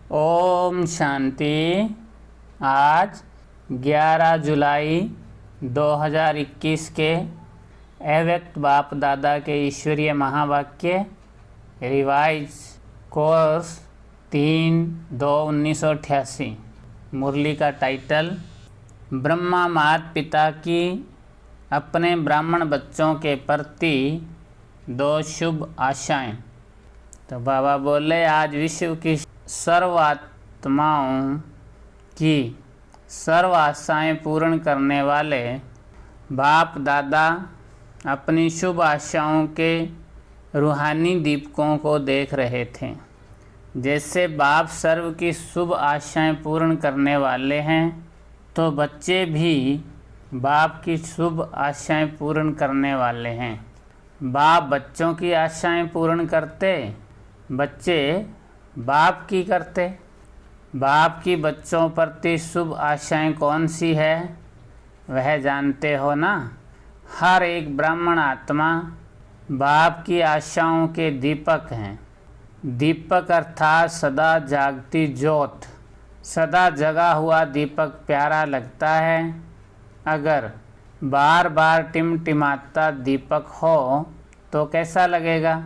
ओम शांति। आज 11 जुलाई 2021 के अव्यक्त बाप दादा के ईश्वरीय महावाक्य रिवाइज कोर्स 3/2/1988। मुरली का टाइटल ब्रह्मा माता पिता की अपने ब्राह्मण बच्चों के प्रति 2 शुभ आशाएं। तो बाबा बोले, आज विश्व की सर्व आत्माओं की सर्व आशाएं पूर्ण करने वाले बाप दादा अपनी शुभ आशाओं के रूहानी दीपकों को देख रहे थे। जैसे बाप सर्व की शुभ आशाएं पूर्ण करने वाले हैं, तो बच्चे भी बाप की शुभ आशाएं पूर्ण करने वाले हैं। बाप बच्चों की आशाएं पूर्ण करते, बच्चे बाप की करते। बाप की बच्चों प्रति शुभ आशाएं कौन सी है, वह जानते हो ना। हर एक ब्राह्मण आत्मा बाप की आशाओं के दीपक हैं। दीपक अर्थात सदा जागती ज्योत। सदा जगा हुआ दीपक प्यारा लगता है। अगर बार बार टिमटिमाता दीपक हो तो कैसा लगेगा।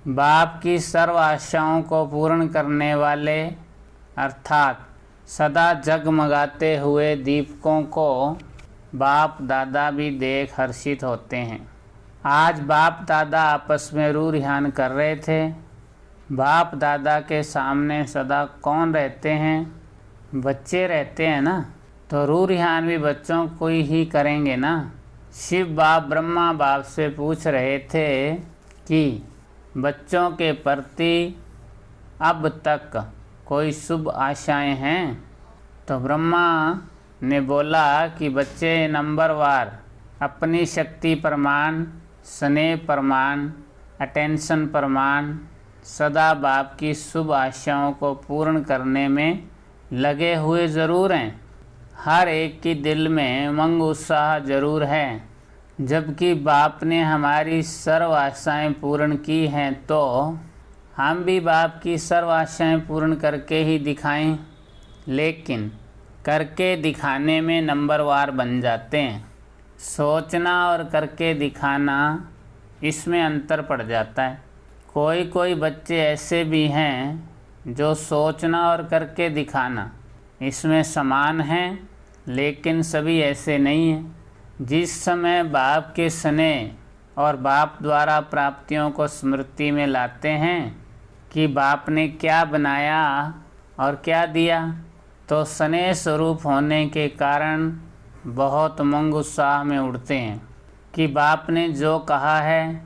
बाप की सर्व आशाओं को पूर्ण करने वाले अर्थात सदा जगमगाते हुए दीपकों को बाप दादा भी देख हर्षित होते हैं। आज बाप दादा आपस में रूरिहान कर रहे थे। बाप दादा के सामने सदा कौन रहते हैं, बच्चे रहते हैं ना। तो रूरिहान भी बच्चों को ही करेंगे ना। शिव बाप ब्रह्मा बाप से पूछ रहे थे कि बच्चों के प्रति अब तक कोई शुभ आशाएं हैं। तो ब्रह्मा ने बोला कि बच्चे नंबरवार अपनी शक्ति प्रमाण, स्नेह प्रमाण, अटेंशन प्रमाण सदा बाप की शुभ आशाओं को पूर्ण करने में लगे हुए ज़रूर हैं। हर एक की दिल में उमंग उत्साह जरूर है। जबकि बाप ने हमारी सर्व आशाएं पूर्ण की हैं, तो हम भी बाप की सर्व आशाएं पूर्ण करके ही दिखाएं। लेकिन करके दिखाने में नंबरवार बन जाते हैं। सोचना और करके दिखाना, इसमें अंतर पड़ जाता है। कोई कोई बच्चे ऐसे भी हैं जो सोचना और करके दिखाना इसमें समान हैं, लेकिन सभी ऐसे नहीं हैं। जिस समय बाप के स्नेह और बाप द्वारा प्राप्तियों को स्मृति में लाते हैं कि बाप ने क्या बनाया और क्या दिया, तो स्नेह स्वरूप होने के कारण बहुत उमंग उत्साह में उड़ते हैं कि बाप ने जो कहा है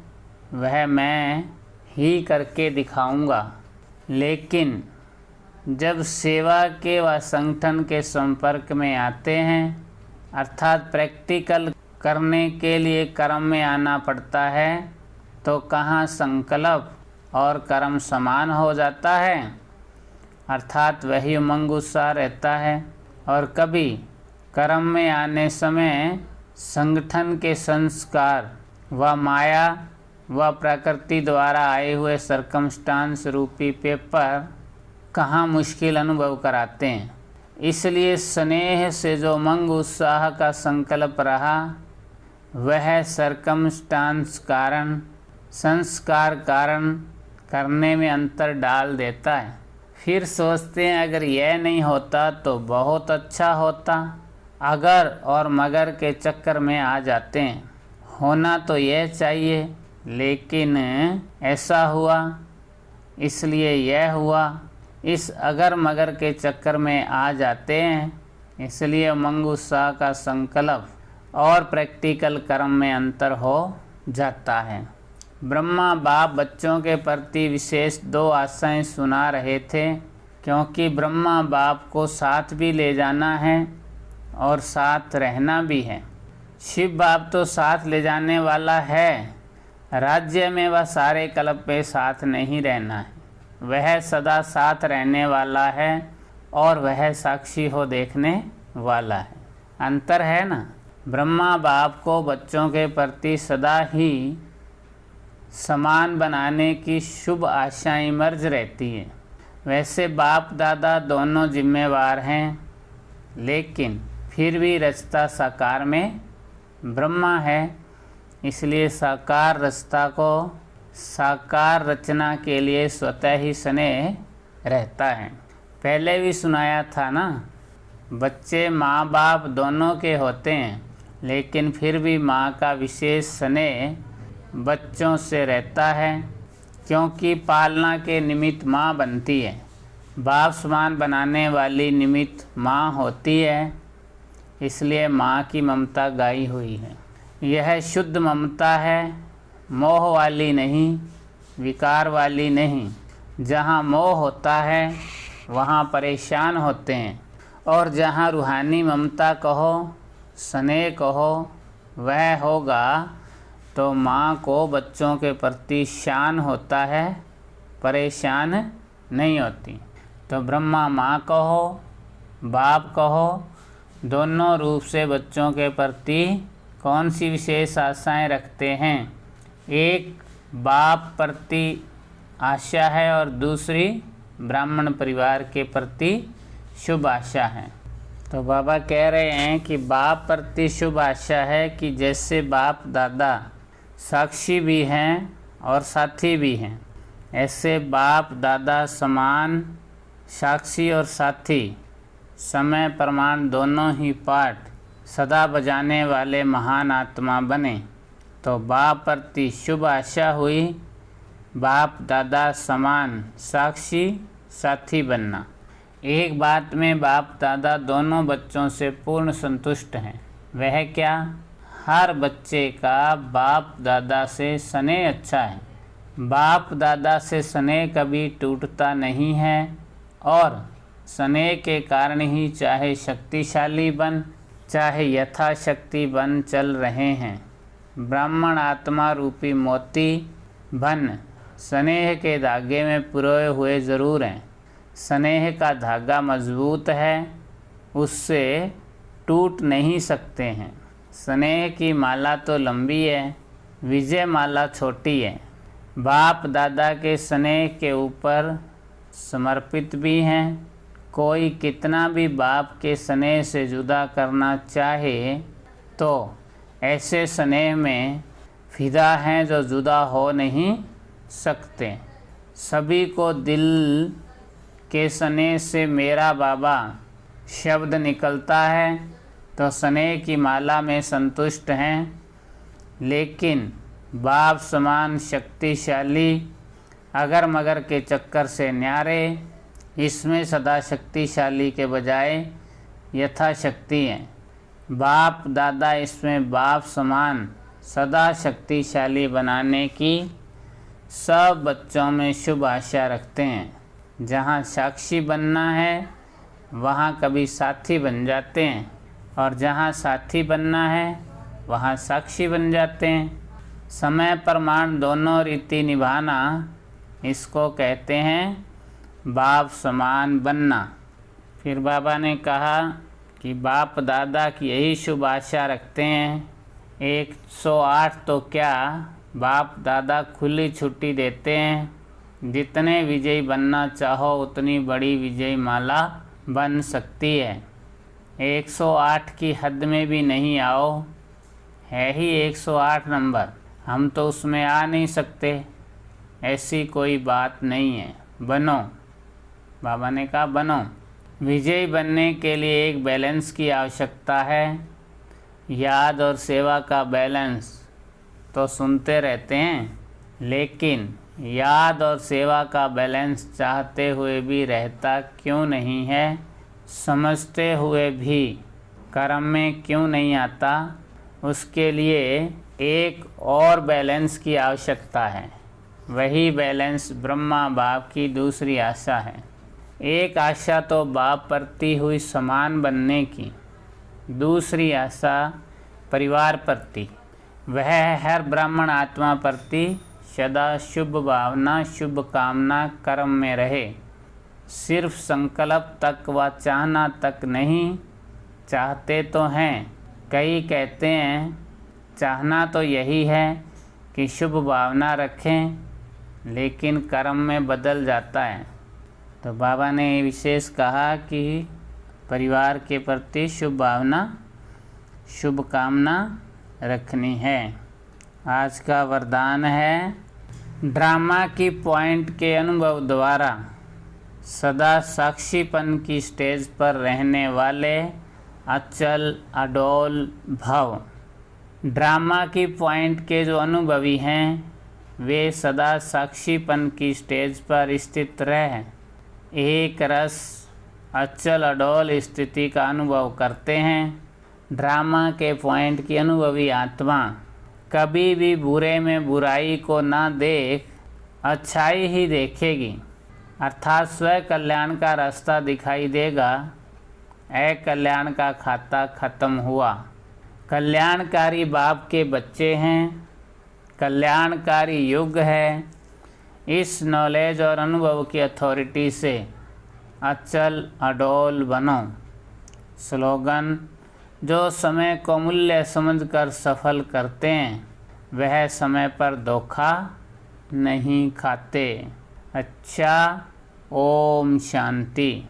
वह मैं ही करके दिखाऊंगा। लेकिन जब सेवा के व संगठन के संपर्क में आते हैं, अर्थात प्रैक्टिकल करने के लिए कर्म में आना पड़ता है, तो कहाँ संकल्प और कर्म समान हो जाता है, अर्थात वही उमंग उत्साह रहता है। और कभी कर्म में आने समय संगठन के संस्कार व माया व प्रकृति द्वारा आए हुए सर्कमस्टांस रूपी पेपर कहाँ मुश्किल अनुभव कराते हैं। इसलिए स्नेह से जो उमंग उत्साह का संकल्प रहा, वह सर्कमस्टांस कारण, संस्कार कारण करने में अंतर डाल देता है। फिर सोचते हैं अगर यह नहीं होता तो बहुत अच्छा होता। अगर और मगर के चक्कर में आ जाते हैं। होना तो यह चाहिए, लेकिन ऐसा हुआ इसलिए यह हुआ। इस अगर मगर के चक्कर में आ जाते हैं, इसलिए उमंग उत्साह का संकल्प और प्रैक्टिकल कर्म में अंतर हो जाता है। ब्रह्मा बाप बच्चों के प्रति विशेष 2 आशाएं सुना रहे थे, क्योंकि ब्रह्मा बाप को साथ भी ले जाना है और साथ रहना भी है। शिव बाप तो साथ ले जाने वाला है, राज्य में वह सारे कल्प पे साथ नहीं रहना है। वह सदा साथ रहने वाला है और वह साक्षी हो देखने वाला है। अंतर है ना। ब्रह्मा बाप को बच्चों के प्रति सदा ही समान बनाने की शुभ आशाएं मर्ज रहती है। वैसे बाप दादा दोनों जिम्मेवार हैं, लेकिन फिर भी रचता साकार में ब्रह्मा है, इसलिए साकार रचता को साकार रचना के लिए स्वतः ही स्नेह रहता है। पहले भी सुनाया था ना, बच्चे माँ बाप दोनों के होते हैं, लेकिन फिर भी माँ का विशेष स्नेह बच्चों से रहता है, क्योंकि पालना के निमित्त माँ बनती है। बाप समान बनाने वाली निमित्त माँ होती है, इसलिए माँ की ममता गाई हुई है। यह शुद्ध ममता है, मोह वाली नहीं, विकार वाली नहीं। जहाँ मोह होता है वहाँ परेशान होते हैं, और जहाँ रूहानी ममता कहो, स्नेह कहो, वह होगा तो माँ को बच्चों के प्रति शान होता है, परेशान नहीं होती। तो ब्रह्मा माँ कहो, बाप कहो, दोनों रूप से बच्चों के प्रति कौन सी विशेष आशाएं रखते हैं। एक बाप प्रति आशा है और दूसरी ब्राह्मण परिवार के प्रति शुभ आशा है। तो बाबा कह रहे हैं कि बाप प्रति शुभ आशा है कि जैसे बाप दादा साक्षी भी हैं और साथी भी हैं, ऐसे बाप दादा समान साक्षी और साथी, समय प्रमाण दोनों ही पाठ सदा बजाने वाले महान आत्मा बने। तो बाप प्रति शुभ आशा हुई, बाप दादा समान साक्षी साथी बनना। एक बात में बाप दादा दोनों बच्चों से पूर्ण संतुष्ट हैं। वह क्या? हर बच्चे का बाप दादा से स्नेह अच्छा है। बाप दादा से स्नेह कभी टूटता नहीं है, और स्नेह के कारण ही चाहे शक्तिशाली बन, चाहे यथाशक्ति बन चल रहे हैं। ब्राह्मण आत्मा रूपी मोती बन स्नेह के धागे में पुरोए हुए ज़रूर हैं। स्नेह का धागा मजबूत है, उससे टूट नहीं सकते हैं। स्नेह की माला तो लंबी है, विजय माला छोटी है। बाप दादा के स्नेह के ऊपर समर्पित भी हैं। कोई कितना भी बाप के स्नेह से जुदा करना चाहे तो ऐसे स्नेह में फिदा हैं जो जुदा हो नहीं सकते। सभी को दिल के स्नेह से मेरा बाबा शब्द निकलता है तो स्नेह की माला में संतुष्ट हैं, लेकिन बाप समान शक्तिशाली अगर मगर के चक्कर से न्यारे, इसमें सदा शक्तिशाली के बजाय यथाशक्ति हैं। बाप दादा इसमें बाप समान सदा शक्तिशाली बनाने की सब बच्चों में शुभ आशा रखते हैं। जहाँ साक्षी बनना है वहाँ कभी साथी बन जाते हैं, और जहाँ साथी बनना है वहाँ साक्षी बन जाते हैं। समय प्रमाण दोनों रीति निभाना, इसको कहते हैं बाप समान बनना। फिर बाबा ने कहा कि बाप दादा की यही शुभ आशा रखते हैं। 108 तो क्या, बाप दादा खुली छुट्टी देते हैं। जितने विजयी बनना चाहो उतनी बड़ी विजयी माला बन सकती है। 108 की हद में भी नहीं आओ, है ही 108 नंबर, हम तो उसमें आ नहीं सकते, ऐसी कोई बात नहीं है। बनो, बाबा ने कहा बनो। विजयी बनने के लिए एक बैलेंस की आवश्यकता है। याद और सेवा का बैलेंस तो सुनते रहते हैं, लेकिन याद और सेवा का बैलेंस चाहते हुए भी रहता क्यों नहीं है? समझते हुए भी कर्म में क्यों नहीं आता? उसके लिए एक और बैलेंस की आवश्यकता है। वही बैलेंस ब्रह्मा बाप की दूसरी आशा है। एक आशा तो बाप प्रति हुई समान बनने की, दूसरी आशा परिवार प्रति। वह है हर ब्राह्मण आत्मा प्रति सदा शुभ भावना, शुभ कामना कर्म में रहे। सिर्फ संकल्प तक व चाहना तक नहीं, चाहते तो हैं। कई कहते हैं चाहना तो यही है कि शुभ भावना रखें, लेकिन कर्म में बदल जाता है। तो बाबा ने विशेष कहा कि परिवार के प्रति शुभ भावना, शुभ कामना रखनी है। आज का वरदान है, ड्रामा की पॉइंट के अनुभव द्वारा सदा साक्षीपन की स्टेज पर रहने वाले अचल अडोल भव। ड्रामा की पॉइंट के जो अनुभवी हैं वे सदा साक्षीपन की स्टेज पर स्थित रह एक रस अचल अडोल स्थिति का अनुभव करते हैं। ड्रामा के पॉइंट की अनुभवी आत्मा कभी भी बुरे में बुराई को ना देख अच्छाई ही देखेगी, अर्थात स्व कल्याण का रास्ता दिखाई देगा। अकल्याण का खाता खत्म हुआ। कल्याणकारी बाप के बच्चे हैं, कल्याणकारी युग है। इस नॉलेज और अनुभव की अथॉरिटी से अचल अडोल बनो। स्लोगन, जो समय को मूल्य समझकर सफल करते हैं वह समय पर धोखा नहीं खाते। अच्छा, ओम शांति।